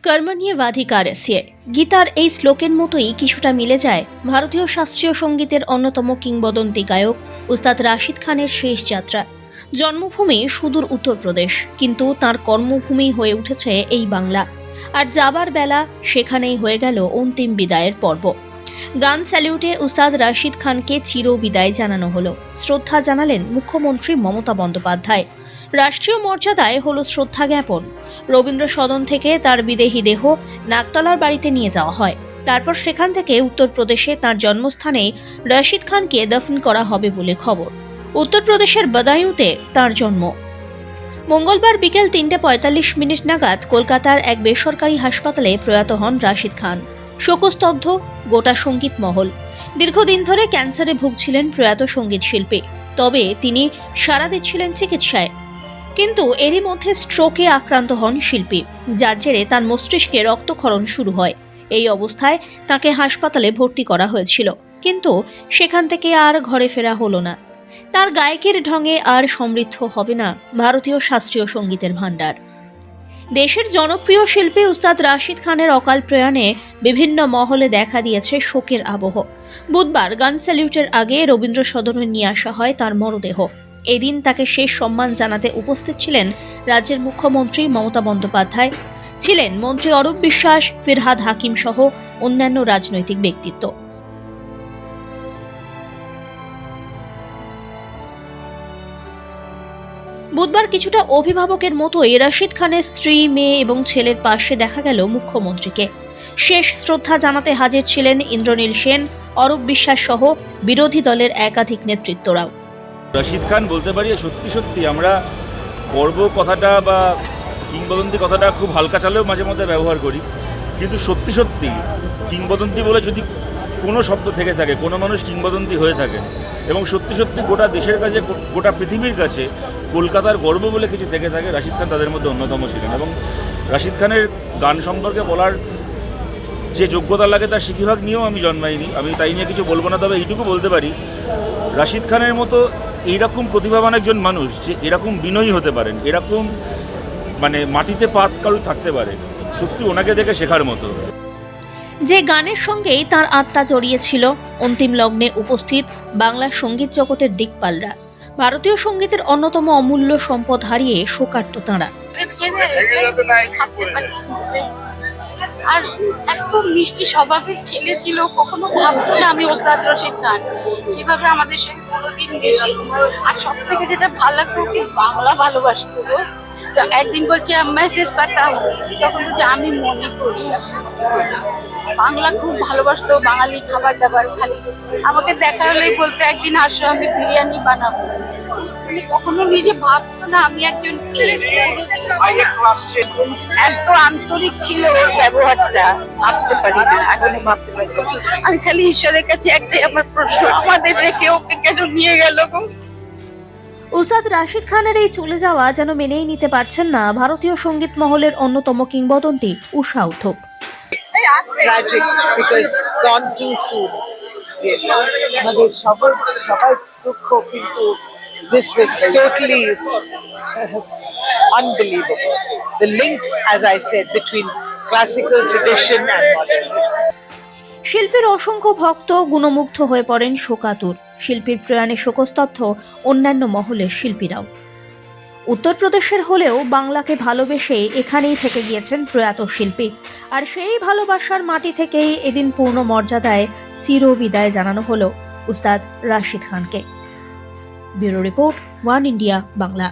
কর্মণ্যেবাধিকারস্য গীতার এই শ্লোকের মতোই কিছুটা মিলে যায় ভারতীয় শাস্ত্রীয় সঙ্গীতের অন্যতম কিংবদন্তি গায়ক উস্তাদ রাশিদ খানের শেষ যাত্রা। জন্মভূমি সুদূর উত্তরপ্রদেশ, কিন্তু তার কর্মভূমি হয়ে উঠেছে এই বাংলা। আর যাবার বেলা সেখানেই হয়ে গেল অন্তিম বিদায়ের পর্ব। গান স্যালিউটে উস্তাদ রাশিদ খানকে চির বিদায় জানানো হলো। শ্রদ্ধা জানালেন মুখ্যমন্ত্রী মমতা বন্দ্যোপাধ্যায়। রাষ্ট্রীয় মর্যাদায় হলো শ্রদ্ধা জ্ঞাপন। রবীন্দ্র সদন থেকে তার বিদেহী দেহ নাগতলার বাড়িতে নিয়ে যাওয়া হয়। তারপর সেখান থেকে উত্তরপ্রদেশে তার জন্মস্থানে রাশিদ খানকে দফন করা হবে বলে খবর। উত্তরপ্রদেশের বদায়ুতে তার জন্ম। মঙ্গলবার বিকেল 3:45 নাগাদ কলকাতার এক বেসরকারি হাসপাতালে প্রয়াত হন রাশিদ খান। শোকস্তব্ধ গোটা সঙ্গীত মহল। দীর্ঘদিন ধরে ক্যান্সারে ভুগছিলেন প্রয়াত সঙ্গীত শিল্পী। তবে তিনি সাড়া দিচ্ছিলেন চিকিৎসায়। কিন্তু এরই মধ্যে স্ট্রোকে আক্রান্ত হন শিল্পী, যার জেরে তার মস্তিষ্কে রক্তক্ষরণ শুরু হয়। এই অবস্থায় তাকে হাসপাতালে ভর্তি করা হয়েছিল, কিন্তু সেখান থেকে আর ঘরে ফেরা হলো না। তার গায়কের ঢঙে আর সমৃদ্ধ হবে না ভারতীয় শাস্ত্রীয় সঙ্গীতের ভাণ্ডার। দেশের জনপ্রিয় শিল্পী উস্তাদ রাশিদ খানের অকাল প্রয়াণে বিভিন্ন মহলে দেখা দিয়েছে শোকের আবহ। বুধবার গান স্যালিউটের আগে রবীন্দ্র সদনে নিয়ে আসা হয় তার মরদেহ। এদিন তাকে শেষ সম্মান জানাতে উপস্থিত ছিলেন রাজ্যের মুখ্যমন্ত্রী মমতা বন্দ্যোপাধ্যায়, ছিলেন মন্ত্রী অরূপ বিশ্বাস, ফিরহাদ হাকিম সহ অন্যান্য রাজনৈতিক ব্যক্তিত্ব। বুধবার কিছুটা অভিভাবকের মতোই রাশিদ খানের স্ত্রী, মেয়ে এবং ছেলের পাশে দেখা গেল মুখ্যমন্ত্রীকে। শেষ শ্রদ্ধা জানাতে হাজির ছিলেন ইন্দ্রনীল সেন, অরূপ বিশ্বাস সহ বিরোধী দলের একাধিক নেতৃত্বরাও। রাশিদ খান বলতে পারি সত্যি সত্যি আমরা পর্ব কথাটা বা কিংবদন্তি কথাটা খুব হালকা চালেও মাঝে মধ্যে ব্যবহার করি, কিন্তু সত্যি সত্যি কিংবদন্তি বলে যদি কোনো শব্দ থেকে থাকে, কোনো মানুষ কিংবদন্তি হয়ে থাকে এবং সত্যি সত্যি গোটা দেশের কাছে, গোটা পৃথিবীর কাছে কলকাতার গর্ব বলে কিছু থেকে থাকে, রাশিদ খান তাদের মধ্যে অন্যতম ছিলেন। এবং রাশিদ খানের গান সম্পর্কে বলার যে যোগ্যতা লাগে তার সিকিভাগ নিয়েও আমি জন্মাইনি, আমি তাই নিয়ে কিছু বলবো না। তবে এইটুকু বলতে পারি, রাশিদ খানের মতো এইরকম প্রতিভাবান একজন মানুষ যে এরকম বিনয়ী হতে পারেন, এরকম মাটিতে পাত কারু থাকতে পারে, সত্যি ওনাকে দেখে শেখার মতো। যে গানের সঙ্গেই তার আত্মা জড়িয়েছিল, অন্তিম লগ্নে উপস্থিত বাংলা সঙ্গীত জগতের দিকপালরা। ভারতীয় সঙ্গীতের অন্যতম অমূল্য সম্পদ হারিয়ে শোকার্ত তাঁরা। আর এত মিষ্টি স্বভাবের ছেলে ছিল, কখনো ভাবছি না আমি উস্তাদ রাশিদ খান সেভাবে আমাদের সঙ্গে কোনোদিন বেশি। আর সব থেকে যেটা ভালো লাগতো, কি বাংলা ভালোবাসতো। তো একদিন বলছে মেসেজ করতা, তখন বলছে আমি মনে করি। বাংলা খুব ভালোবাসতো, বাঙালি খাবার দাবার খালি আমাকে দেখা হলেই বলতো একদিন আসো আমি বিরিয়ানি বানাবো। কখনো নিজে ভাবতো না আমি একজন। এত আন্তরিক ছিল ওর ব্যবহারটা, ভাবতে পারি না, এখনো ভাবতে পারি না। আমি খালি ঈশ্বরের কাছে একটাই আমার প্রশ্ন, আমাদের রেখে ওকে কেন নিয়ে গেল গো? উস্তাদ রাশিদ খানের এই চলে যাওয়া যেন মেনেই নিতে পারছেন না ভারতীয় সঙ্গীত মহলের অন্যতম কিংবদন্তি Usha Uthup. Tragic because gone too soon. আমাদের সবার দুঃখ, কিন্তু this was totally unbelievable. The link, as I said, between classical tradition and modern. শিল্পীর অসংখ্য ভক্ত গুণমুগ্ধ হয়ে পড়েন শোকাতুর। শিল্পীর প্রয়াণে শোকস্তব্ধ অন্যান্য মহলের শিল্পীরাও। উত্তরপ্রদেশের হলেও বাংলাকে ভালোবেসে এখানেই থেকে গিয়েছেন প্রয়াত শিল্পী। আর সেই ভালোবাসার মাটি থেকেই এদিন পূর্ণ মর্যাদায় চিরবিদায় জানানো হলো উস্তাদ রাশিদ খানকে। Bureau report, one India Bangla.